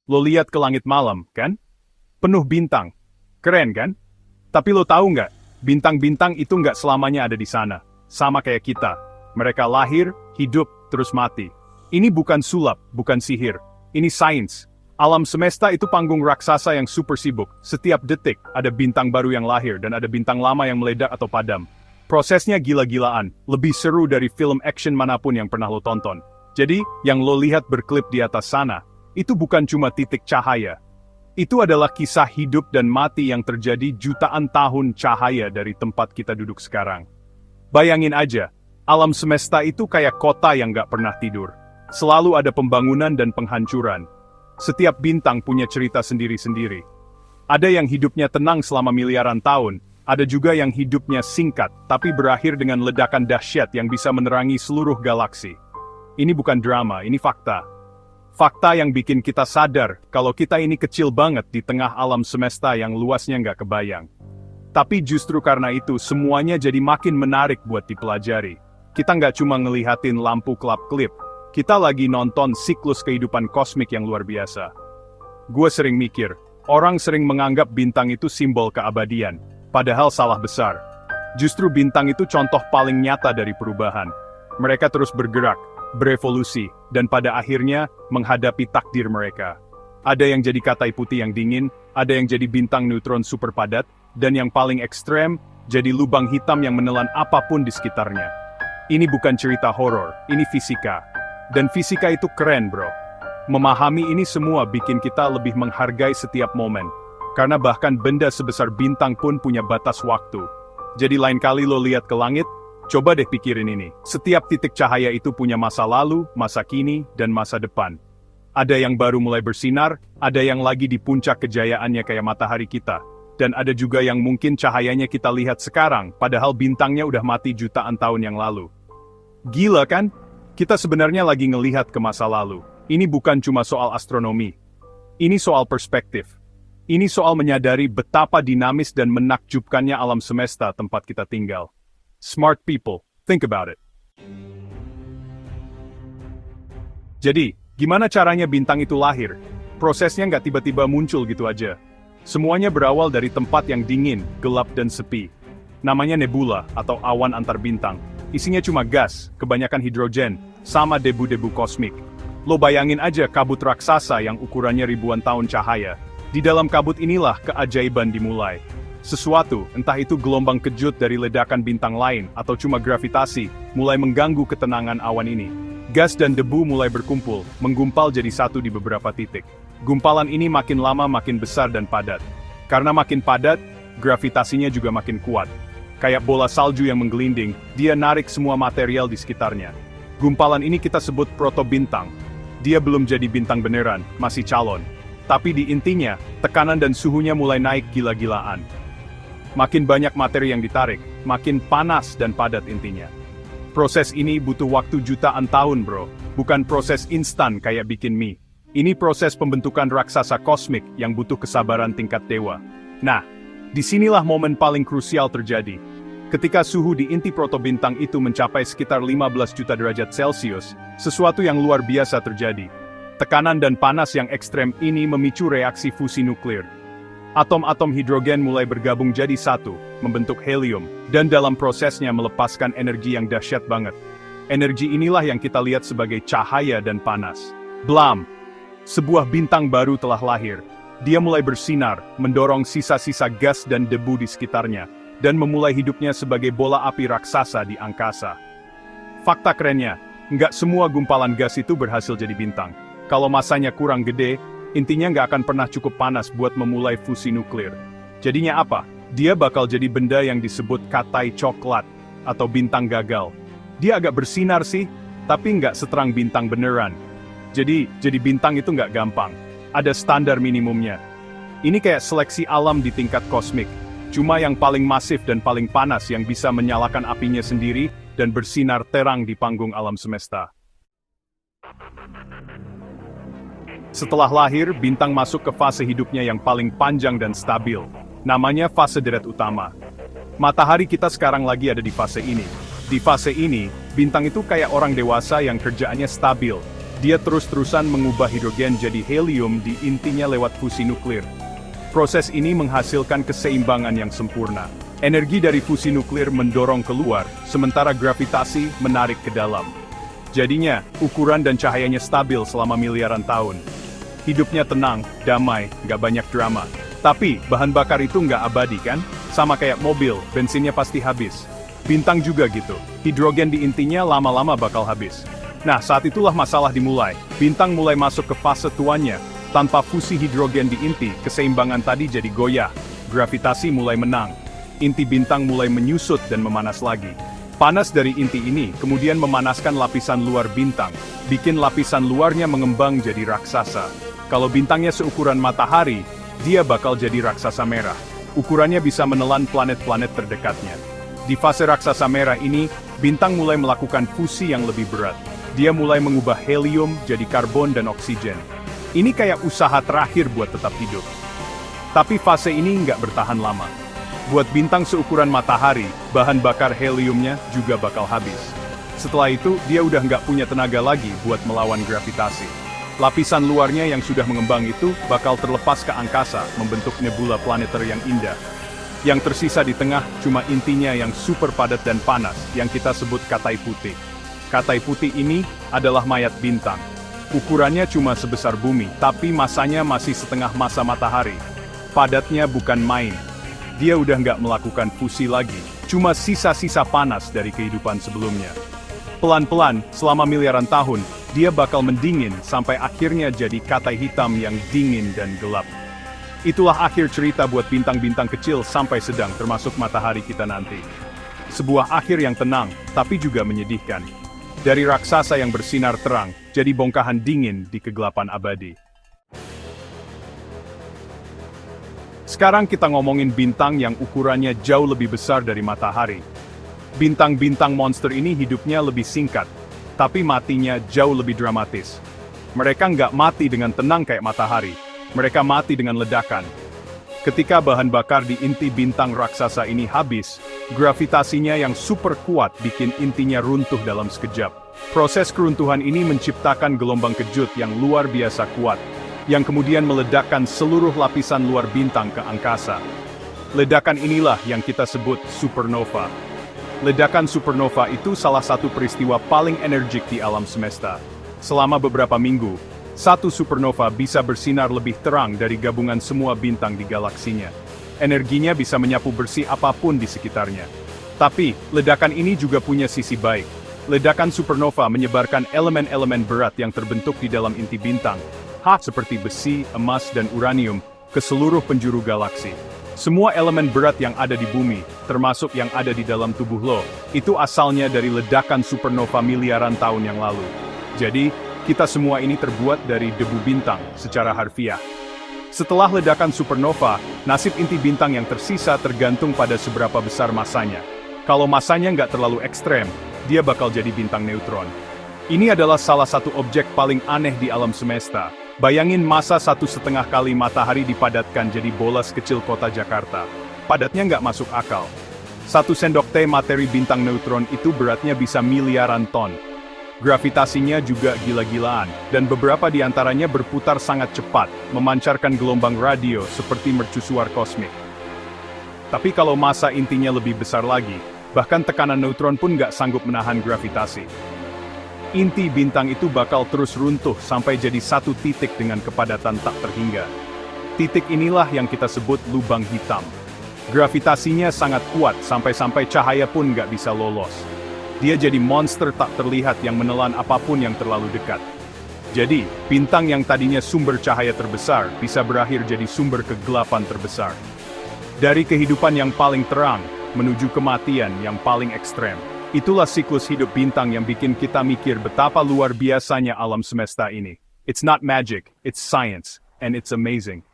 Lo lihat ke langit malam, kan? Penuh bintang. Keren, kan? Tapi lo tahu nggak, bintang-bintang itu nggak selamanya ada di sana. Sama kayak kita. Mereka lahir, hidup, terus mati. Ini bukan sulap, bukan sihir. Ini sains. Alam semesta itu panggung raksasa yang super sibuk. Setiap detik, ada bintang baru yang lahir dan ada bintang lama yang meledak atau padam. Prosesnya gila-gilaan, lebih seru dari film action manapun yang pernah lo tonton. Jadi, yang lo lihat berklip di atas sana, itu bukan cuma titik cahaya. Itu adalah kisah hidup dan mati yang terjadi jutaan tahun cahaya dari tempat kita duduk sekarang. Bayangin aja, alam semesta itu kayak kota yang gak pernah tidur. Selalu ada pembangunan dan penghancuran. Setiap bintang punya cerita sendiri-sendiri. Ada yang hidupnya tenang selama miliaran tahun, ada juga yang hidupnya singkat, tapi berakhir dengan ledakan dahsyat yang bisa menerangi seluruh galaksi. Ini bukan drama, ini fakta. Fakta yang bikin kita sadar kalau kita ini kecil banget di tengah alam semesta yang luasnya nggak kebayang. Tapi justru karena itu semuanya jadi makin menarik buat dipelajari. Kita nggak cuma ngelihatin lampu kelap-kelip, kita lagi nonton siklus kehidupan kosmik yang luar biasa. Gue sering mikir, orang sering menganggap bintang itu simbol keabadian, padahal salah besar. Justru bintang itu contoh paling nyata dari perubahan. Mereka terus bergerak, berevolusi, dan pada akhirnya menghadapi takdir mereka. Ada yang jadi katai putih yang dingin, ada yang jadi bintang neutron super padat, dan yang paling ekstrem, jadi lubang hitam yang menelan apapun di sekitarnya. Ini bukan cerita horor, ini fisika. Dan fisika itu keren, bro. Memahami ini semua bikin kita lebih menghargai setiap momen. Karena bahkan benda sebesar bintang pun punya batas waktu. Jadi lain kali lo lihat ke langit, coba deh pikirin ini. Setiap titik cahaya itu punya masa lalu, masa kini, dan masa depan. Ada yang baru mulai bersinar, ada yang lagi di puncak kejayaannya kayak matahari kita. Dan ada juga yang mungkin cahayanya kita lihat sekarang, padahal bintangnya udah mati jutaan tahun yang lalu. Gila kan? Kita sebenarnya lagi ngelihat ke masa lalu. Ini bukan cuma soal astronomi. Ini soal perspektif. Ini soal menyadari betapa dinamis dan menakjubkannya alam semesta tempat kita tinggal. Smart people, think about it. Jadi, gimana caranya bintang itu lahir? Prosesnya nggak tiba-tiba muncul gitu aja. Semuanya berawal dari tempat yang dingin, gelap dan sepi. Namanya nebula atau awan antar bintang. Isinya cuma gas, kebanyakan hidrogen, sama debu-debu kosmik. Lo bayangin aja kabut raksasa yang ukurannya ribuan tahun cahaya. Di dalam kabut inilah keajaiban dimulai. Sesuatu, entah itu gelombang kejut dari ledakan bintang lain atau cuma gravitasi, mulai mengganggu ketenangan awan ini. Gas dan debu mulai berkumpul, menggumpal jadi satu di beberapa titik. Gumpalan ini makin lama makin besar dan padat. Karena makin padat, gravitasinya juga makin kuat. Kayak bola salju yang menggelinding, dia narik semua material di sekitarnya. Gumpalan ini kita sebut protobintang. Dia belum jadi bintang beneran, masih calon. Tapi di intinya, tekanan dan suhunya mulai naik gila-gilaan. Makin banyak materi yang ditarik, makin panas dan padat intinya. Proses ini butuh waktu jutaan tahun, bro. Bukan proses instan kayak bikin mie. Ini proses pembentukan raksasa kosmik yang butuh kesabaran tingkat dewa. Nah, disinilah momen paling krusial terjadi. Ketika suhu di inti protobintang itu mencapai sekitar 15 juta derajat Celcius, sesuatu yang luar biasa terjadi. Tekanan dan panas yang ekstrem ini memicu reaksi fusi nuklir. Atom-atom hidrogen mulai bergabung jadi satu, membentuk helium, dan dalam prosesnya melepaskan energi yang dahsyat banget. Energi inilah yang kita lihat sebagai cahaya dan panas. Blam! Sebuah bintang baru telah lahir. Dia mulai bersinar, mendorong sisa-sisa gas dan debu di sekitarnya, dan memulai hidupnya sebagai bola api raksasa di angkasa. Fakta kerennya, nggak semua gumpalan gas itu berhasil jadi bintang. Kalau masanya kurang gede, intinya nggak akan pernah cukup panas buat memulai fusi nuklir. Jadinya apa? Dia bakal jadi benda yang disebut katai coklat, atau bintang gagal. Dia agak bersinar sih, tapi nggak seterang bintang beneran. Jadi bintang itu nggak gampang. Ada standar minimumnya. Ini kayak seleksi alam di tingkat kosmik. Cuma yang paling masif dan paling panas yang bisa menyalakan apinya sendiri dan bersinar terang di panggung alam semesta. Setelah lahir, bintang masuk ke fase hidupnya yang paling panjang dan stabil. Namanya fase deret utama. Matahari kita sekarang lagi ada di fase ini. Di fase ini, bintang itu kayak orang dewasa yang kerjaannya stabil. dia terus-terusan mengubah hidrogen jadi helium di intinya lewat fusi nuklir. Proses ini menghasilkan keseimbangan yang sempurna. Energi dari fusi nuklir mendorong keluar, sementara gravitasi menarik ke dalam. Jadinya, ukuran dan cahayanya stabil selama miliaran tahun. Hidupnya tenang, damai, nggak banyak drama. Tapi, bahan bakar itu nggak abadi kan? Sama kayak mobil, bensinnya pasti habis. Bintang juga gitu, hidrogen di intinya lama-lama bakal habis. Nah, saat itulah masalah dimulai. Bintang mulai masuk ke fase tuanya. Tanpa fusi hidrogen di inti, keseimbangan tadi jadi goyah. Gravitasi mulai menang. Inti bintang mulai menyusut dan memanas lagi. Panas dari inti ini kemudian memanaskan lapisan luar bintang, bikin lapisan luarnya mengembang jadi raksasa. Kalau bintangnya seukuran matahari, dia bakal jadi raksasa merah. Ukurannya bisa menelan planet-planet terdekatnya. Di fase raksasa merah ini, bintang mulai melakukan fusi yang lebih berat. Dia mulai mengubah helium jadi karbon dan oksigen. Ini kayak usaha terakhir buat tetap hidup. Tapi fase ini nggak bertahan lama. Buat bintang seukuran matahari, bahan bakar heliumnya juga bakal habis. Setelah itu, dia udah nggak punya tenaga lagi buat melawan gravitasi. Lapisan luarnya yang sudah mengembang itu bakal terlepas ke angkasa, membentuk nebula planeter yang indah. Yang tersisa di tengah cuma intinya yang super padat dan panas, yang kita sebut katai putih. Katai putih ini adalah mayat bintang. Ukurannya cuma sebesar bumi, tapi masanya masih setengah massa matahari. Padatnya bukan main. Dia udah nggak melakukan fusi lagi, cuma sisa-sisa panas dari kehidupan sebelumnya. Pelan-pelan, selama miliaran tahun, dia bakal mendingin sampai akhirnya jadi katai hitam yang dingin dan gelap. Itulah akhir cerita buat bintang-bintang kecil sampai sedang termasuk matahari kita nanti. Sebuah akhir yang tenang, tapi juga menyedihkan. Dari raksasa yang bersinar terang, jadi bongkahan dingin di kegelapan abadi. Sekarang kita ngomongin bintang yang ukurannya jauh lebih besar dari matahari. Bintang-bintang monster ini hidupnya lebih singkat, tapi matinya jauh lebih dramatis. Mereka nggak mati dengan tenang kayak matahari, mereka mati dengan ledakan. Ketika bahan bakar di inti bintang raksasa ini habis, gravitasinya yang super kuat bikin intinya runtuh dalam sekejap. Proses keruntuhan ini menciptakan gelombang kejut yang luar biasa kuat, yang kemudian meledakkan seluruh lapisan luar bintang ke angkasa. Ledakan inilah yang kita sebut supernova. Ledakan supernova itu salah satu peristiwa paling energik di alam semesta. Selama beberapa minggu, satu supernova bisa bersinar lebih terang dari gabungan semua bintang di galaksinya. Energinya bisa menyapu bersih apapun di sekitarnya. Tapi, ledakan ini juga punya sisi baik. Ledakan supernova menyebarkan elemen-elemen berat yang terbentuk di dalam inti bintang, seperti besi, emas, dan uranium, ke seluruh penjuru galaksi. Semua elemen berat yang ada di bumi, termasuk yang ada di dalam tubuh lo, itu asalnya dari ledakan supernova miliaran tahun yang lalu. Jadi, kita semua ini terbuat dari debu bintang, secara harfiah. Setelah ledakan supernova, nasib inti bintang yang tersisa tergantung pada seberapa besar masanya. Kalau masanya nggak terlalu ekstrem, dia bakal jadi bintang neutron. Ini adalah salah satu objek paling aneh di alam semesta. Bayangin massa 1,5 kali matahari dipadatkan jadi bola sekecil kota Jakarta. Padatnya nggak masuk akal. 1 sendok teh materi bintang neutron itu beratnya bisa miliaran ton. Gravitasinya juga gila-gilaan, dan beberapa di antaranya berputar sangat cepat, memancarkan gelombang radio seperti mercusuar kosmik. Tapi kalau massa intinya lebih besar lagi, bahkan tekanan neutron pun nggak sanggup menahan gravitasi. Inti bintang itu bakal terus runtuh sampai jadi satu titik dengan kepadatan tak terhingga. Titik inilah yang kita sebut lubang hitam. Gravitasinya sangat kuat sampai-sampai cahaya pun nggak bisa lolos. Dia jadi monster tak terlihat yang menelan apapun yang terlalu dekat. Jadi, bintang yang tadinya sumber cahaya terbesar bisa berakhir jadi sumber kegelapan terbesar. Dari kehidupan yang paling terang, menuju kematian yang paling ekstrem. Itulah siklus hidup bintang yang bikin kita mikir betapa luar biasanya alam semesta ini. It's not magic, it's science, and it's amazing.